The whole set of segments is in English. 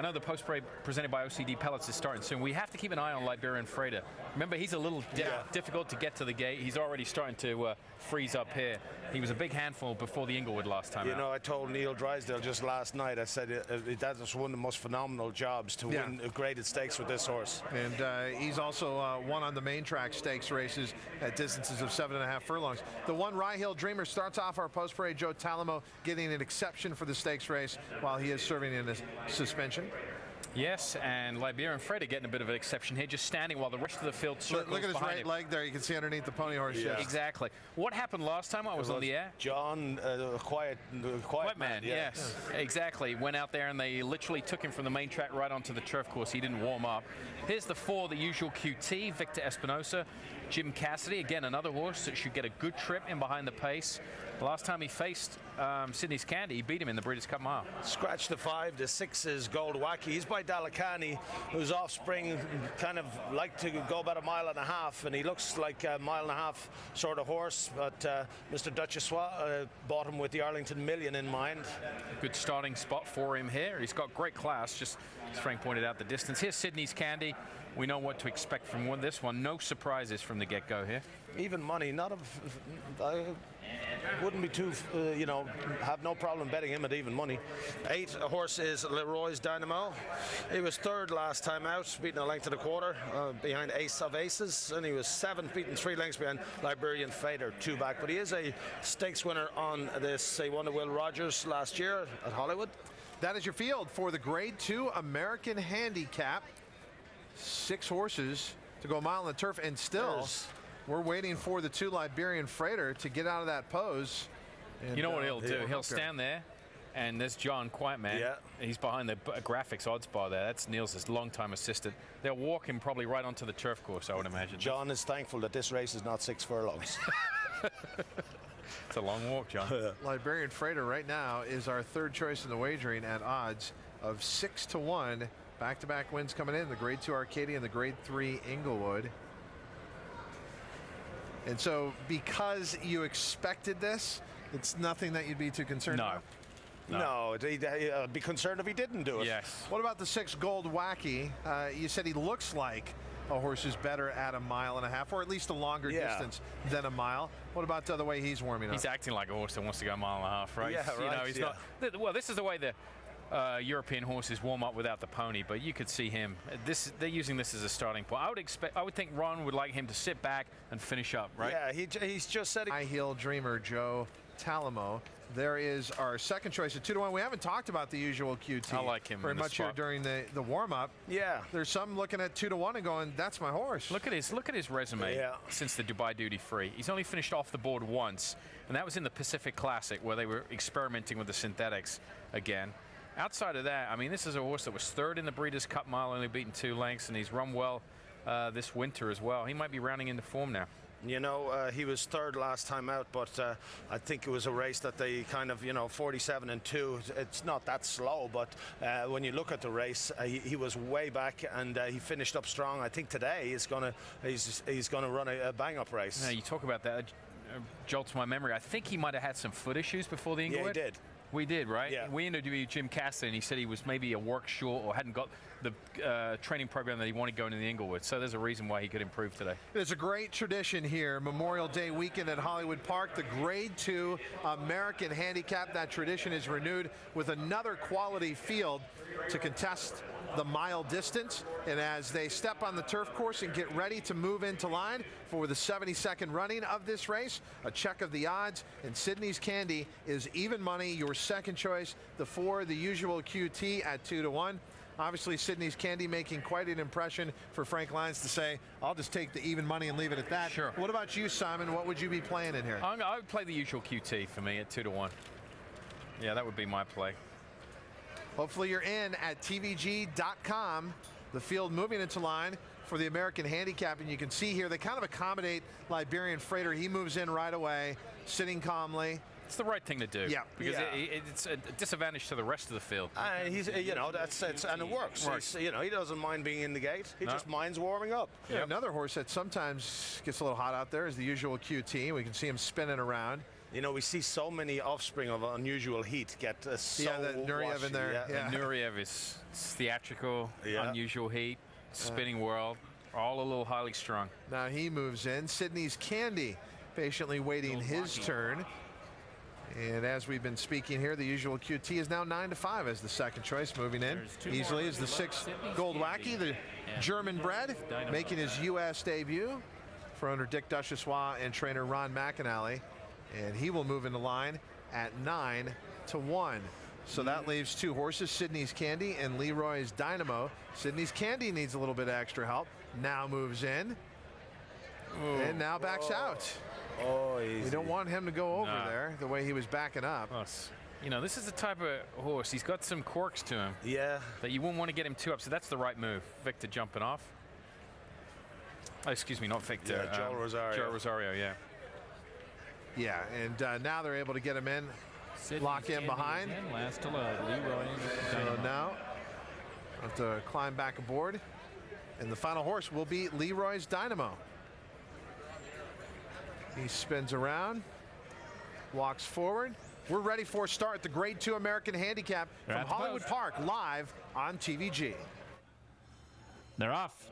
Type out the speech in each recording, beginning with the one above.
I know the post parade presented by OCD Pellets is starting soon. We have to keep an eye on Liberian Freighter. Remember, he's a little difficult to get to the gate. He's already starting to freeze up here. He was a big handful before the Inglewood last time out. You know, I told Neil Drysdale just last night, I said that was one of the most phenomenal jobs to win a graded stakes with this horse. And he's also won on the main track stakes races at distances of 7.5 furlongs. The one Ryehill Dreamer starts off our post parade. Joe Talamo getting an exception for the stakes race while he is serving in a suspension. Yes, and Liberian Freighter getting a bit of an exception here, just standing while the rest of the field circles Look at his right him. leg there. You can see underneath the pony horse. Yeah. Exactly. What happened last time I was on the air? John, quiet man. Yes, exactly. Went out there and they literally took him from the main track right onto the turf course. He didn't warm up. Here's the 4, the usual QT, Victor Espinoza, Jim Cassidy. Again, another horse that should get a good trip in behind the pace. Last time he faced Sydney's Candy, he beat him in the Breeders' Cup Mile. Scratch the 5, the 6 is Gold Wacky. He's by Dalakani, whose offspring kind of like to go about 1.5 miles, and he looks like a 1.5 mile sort of horse, but Mr. Duchessois bought him with the Arlington Million in mind. Good starting spot for him here. He's got great class, just as Frank pointed out, the distance. Here's Sydney's Candy. We know what to expect from this one. No surprises from the get-go here. Even money, I wouldn't be too, have no problem betting him at even money. 8 horse is Leroy's Dynamo. He was 3rd last time out, beating a length and a quarter behind Ace of Aces, and he was 7th, beating 3 lengths behind Liberian Freighter, 2 back. But he is a stakes winner on this. He won to Will Rogers last year at Hollywood. That is your field for the Grade 2 American Handicap. 6 horses to go a mile on the turf, and still we're waiting for the 2 Liberian Freighter to get out of that pose. And, you know what he'll do? He'll stand there, and there's John Quietman. Yeah. He's behind the graphics odds bar there. That's Niels' long-time assistant. They'll walk him probably right onto the turf course, I would imagine. John is thankful that this race is not 6 furlongs. It's a long walk, John. Liberian Freighter right now is our 3rd choice in the wagering at odds of 6-1. Back-to-back wins coming in, the Grade 2 Arcadia and the Grade 3 Inglewood. And so because you expected this, it's nothing that you'd be too concerned about? No, I'd be concerned if he didn't do it. Yes. What about the 6 Gold Wacky? You said he looks like a horse who's better at 1.5 miles, or at least a longer distance than 1 mile. What about the other way he's warming up? He's acting like a horse that wants to go 1.5 miles, right? Yeah, right. He's not. Well, this is the way the European horses warm up without the pony, but you could see him. They're using this as a starting point. I would think Ron would like him to sit back and finish up, right? Yeah, he's just said. Ryehill Dreamer Joe Talamo. There is our 2nd choice at 2-1. We haven't talked about the usual QT. I like him very much here during the warm-up. Yeah. There's some looking at 2-1 and going, that's my horse. Look at his resume since the Dubai Duty Free. He's only finished off the board once, and that was in the Pacific Classic where they were experimenting with the synthetics again. Outside of that, I mean, this is a horse that was 3rd in the Breeders' Cup Mile, only beaten 2 lengths, and he's run well this winter as well. He might be rounding into form now. You know, he was 3rd last time out, but I think it was a race that they kind of, 47-2. It's not that slow, but when you look at the race, he was way back, and he finished up strong. I think today he's gonna run a bang-up race. Now, you talk about that, jolts my memory. I think he might have had some foot issues before the Inglewood. Yeah, he did. We did, right? Yeah. We interviewed Jim Cassidy, and he said he was maybe a work short or hadn't got the training program that he wanted going to the Inglewood. So there's a reason why he could improve today. There's a great tradition here. Memorial Day weekend at Hollywood Park, the Grade 2 American Handicap. That tradition is renewed with another quality field to contest the mile distance. And as they step on the turf course and get ready to move into line for the 72nd running of this race, a check of the odds, and Sydney's Candy is even money, your 2nd choice. The 4, the usual QT at 2-1. Obviously, Sydney's Candy making quite an impression for Frank Lyons to say, I'll just take the even money and leave it at that. Sure. What about you, Simon? What would you be playing in here? I would play the usual QT for me at 2-1. Yeah, that would be my play. Hopefully you're in at tvg.com. The field moving into line for the American Handicap, and you can see here they kind of accommodate Liberian Freighter. He moves in right away, sitting calmly. It's the right thing to do. Yeah, because it's a disadvantage to the rest of the field. And he's, and it works. Right. He doesn't mind being in the gate. He just minds warming up. Yeah, another horse that sometimes gets a little hot out there is the usual QT. We can see him spinning around. You know, we see so many offspring of unusual heat get so that Nureyev washy. in there. Yeah. And Nureyev is theatrical, Yeah. unusual heat, spinning world, all a little highly strung. Now he moves in. Sydney's Candy patiently waiting his turn. And as we've been speaking here, the usual QT is now 9-5 as the second choice, moving in easily as the 6 Gold Wacky, the German bred, making his U.S. debut for owner Dick Duchessois and trainer Ron McAnally. And he will move into line at 9-1. So that leaves 2 horses, Sydney's Candy and Leroy's Dynamo. Sydney's Candy needs a little bit of extra help. Now moves in. And now backs out. Oh, easy. We don't want him to go over there the way he was backing up. You know, this is the type of horse, he's got some quirks to him. Yeah. That you wouldn't want to get him too up, so that's the right move. Victor jumping off. Oh, excuse me, not Victor. Yeah, Joel Rosario. Joel Rosario, yeah. Yeah, and now they're able to get him in, lock in behind. Last to load, Leroy. So now have to climb back aboard, and the final horse will be Leroy's Dynamo. He spins around, walks forward. We're ready for start the Grade 2 American Handicap from Hollywood Park, live on TVG. They're off.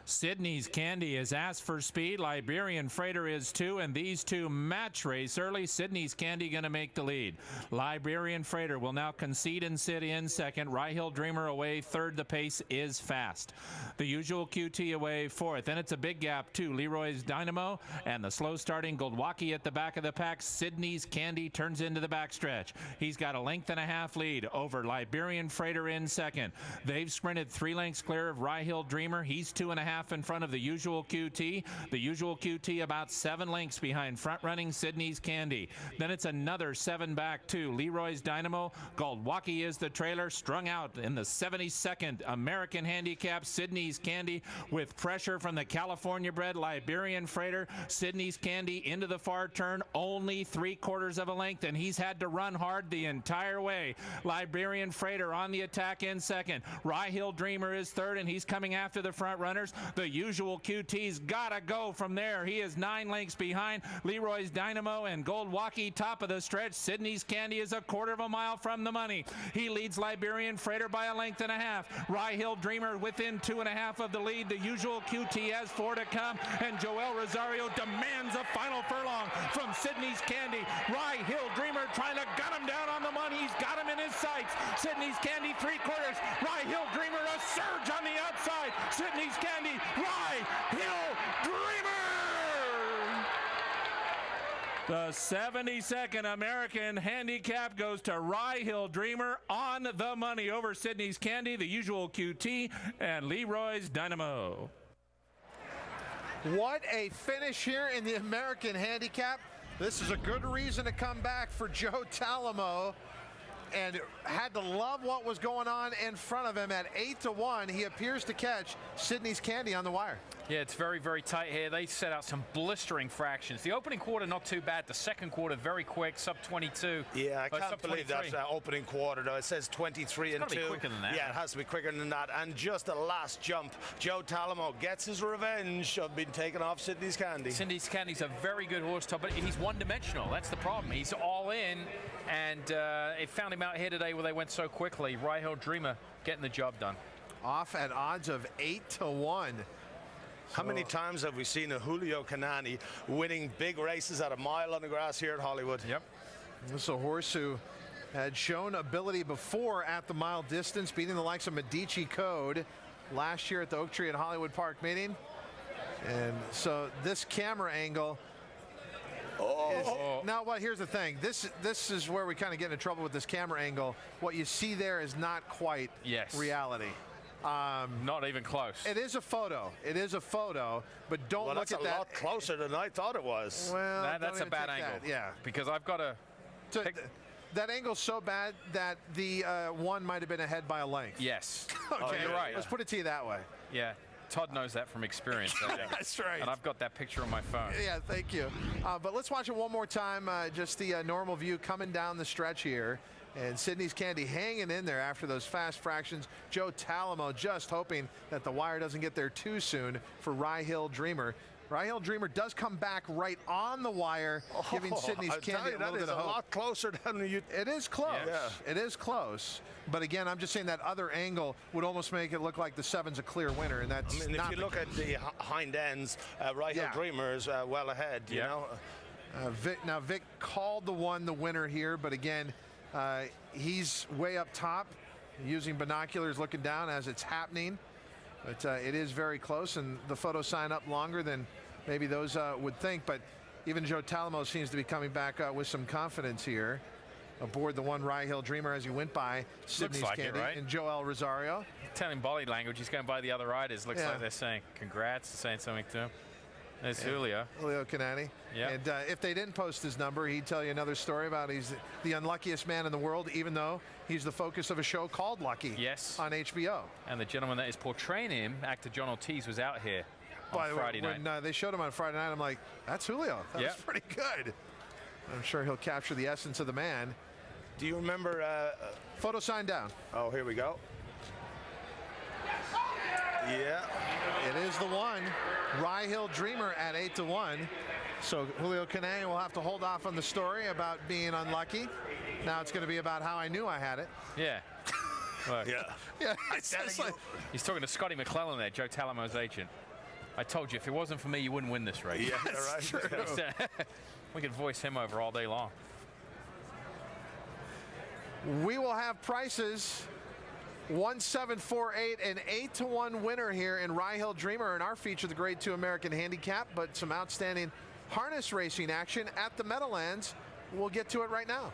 Sydney's Candy is asked for speed. Liberian Freighter is 2, and these 2 match race early. Sydney's Candy going to make the lead. Liberian Freighter will now concede and sit in second. Ryehill Dreamer away third. The pace is fast. The usual QT away fourth. Then it's a big gap too. Leroy's Dynamo and the slow starting Goldwacky at the back of the pack. Sydney's Candy turns into the backstretch. He's got a 1.5 length lead over Liberian Freighter in second. They've sprinted 3 lengths clear of Ryehill Dreamer. He's 2.5 in front of the usual QT. The usual QT about 7 lengths behind front-running Sydney's Candy. Then it's another 7 back to Leroy's Dynamo. Goldwacky is the trailer, strung out in the 72nd American Handicap. Sydney's Candy with pressure from the California-bred Liberian Freighter. Sydney's Candy into the far turn, only 3/4 of a length, and he's had to run hard the entire way. Liberian Freighter on the attack in second. Ryehill Dreamer is third, and he's coming after the front runners. The usual QT's gotta go from there. He is 9 lengths behind Leroy's Dynamo and Goldwacky top of the stretch. Sydney's Candy is 1/4 of a mile from the money. He leads Liberian Freighter by 1.5 lengths. Ryehill Dreamer within 2.5 of the lead. The usual QT has 4 to come, and Joel Rosario demands a final furlong from Sydney's Candy. Ryehill Dreamer trying to gut him down on the money. He's got him in his sights. Sydney's Candy 3/4. Ryehill Dreamer a surge on the outside. Sydney's Candy, Ryehill Dreamer! The 72nd American Handicap goes to Ryehill Dreamer on the money over Sydney's Candy, the usual QT, and Leroy's Dynamo. What a finish here in the American Handicap. This is a good reason to come back for Joe Talamo, and had to love what was going on in front of him. At 8-1, he appears to catch Sydney's Candy on the wire. Yeah, it's very, very tight here. They set out some blistering fractions. The opening quarter, not too bad. The second quarter, very quick, sub 22. Yeah, I can't sub believe 23. that opening quarter, though. It says 23 and 2. It's gotta be quicker than that. Yeah, it has to be quicker than that. And just the last jump, Joe Talamo gets his revenge of being taken off Sydney's Candy. Sydney's Candy's a very good horse, but he's one-dimensional. That's the problem. He's all in, and it found him out here today where they went so quickly. Ryehill Dreamer getting the job done. Off at odds of 8-1. How many times have we seen a Julio Canani winning big races at a mile on the grass here at Hollywood? Yep. This is a horse who had shown ability before at the mile distance, beating the likes of Medici Code last year at the Oak Tree at Hollywood Park meeting. And so this camera angle is, now what, here's the thing. This is where we kind of get into trouble with this camera angle. What you see there is not quite reality. Not even close. It is a photo. It is a photo, but don't look at that. That's a lot closer than I thought it was. Well, that's a bad angle. Yeah. Because I've got to... That angle's so bad that the one might have been ahead by a length. Yes. Okay, you're right. Let's put it to you that way. Yeah. Todd knows that from experience. That's right. And I've got that picture on my phone. Yeah, thank you. But let's watch it one more time. Just the normal view coming down the stretch here. And Sydney's Candy hanging in there after those fast fractions. Joe Talamo just hoping that the wire doesn't get there too soon for Ryehill Dreamer. Ryehill Dreamer does come back right on the wire, giving Sydney's Candy a little bit of hope. A lot closer than you. It is close. Yeah. It is close. But again, I'm just saying that other angle would almost make it look like the 7's a clear winner, and that's I mean, not if you look at the hind ends, Ryehill Dreamer is well ahead. You know. Vic called the winner here, but again, he's way up top, using binoculars, looking down as it's happening. But it is very close, and the photos sign up longer than maybe those would think. But even Joe Talamo seems to be coming back with some confidence here aboard the one Ryehill Dreamer as he went by Sydney's like Candy right? and Joel Rosario. Telling body language, he's going by the other riders. Looks like they're saying congrats, saying something to him. There's Julio. Julio Canani. Yeah. And if they didn't post his number, he'd tell you another story about he's the unluckiest man in the world, even though he's the focus of a show called Lucky on HBO. And the gentleman that is portraying him, actor John Ortiz, was out here on Friday night. When they showed him on Friday night, I'm like, that's Julio. That was pretty good. I'm sure he'll capture the essence of the man. Do you remember? Photo sign down. Oh, here we go. Yeah. It is the one. Ryehill Dreamer at 8-1. So Julio Canani will have to hold off on the story about being unlucky. Now it's going to be about how I knew I had it. Yeah. Look. Yeah. He's talking to Scotty McClellan there, Joe Talamo's agent. I told you, if it wasn't for me, you wouldn't win this race. Yeah, right. True. We could voice him over all day long. We will have prices. 1-7-4-8, an 8-1 winner here in Ryehill Dreamer in our feature, the Grade 2 American Handicap, but some outstanding harness racing action at the Meadowlands. We'll get to it right now.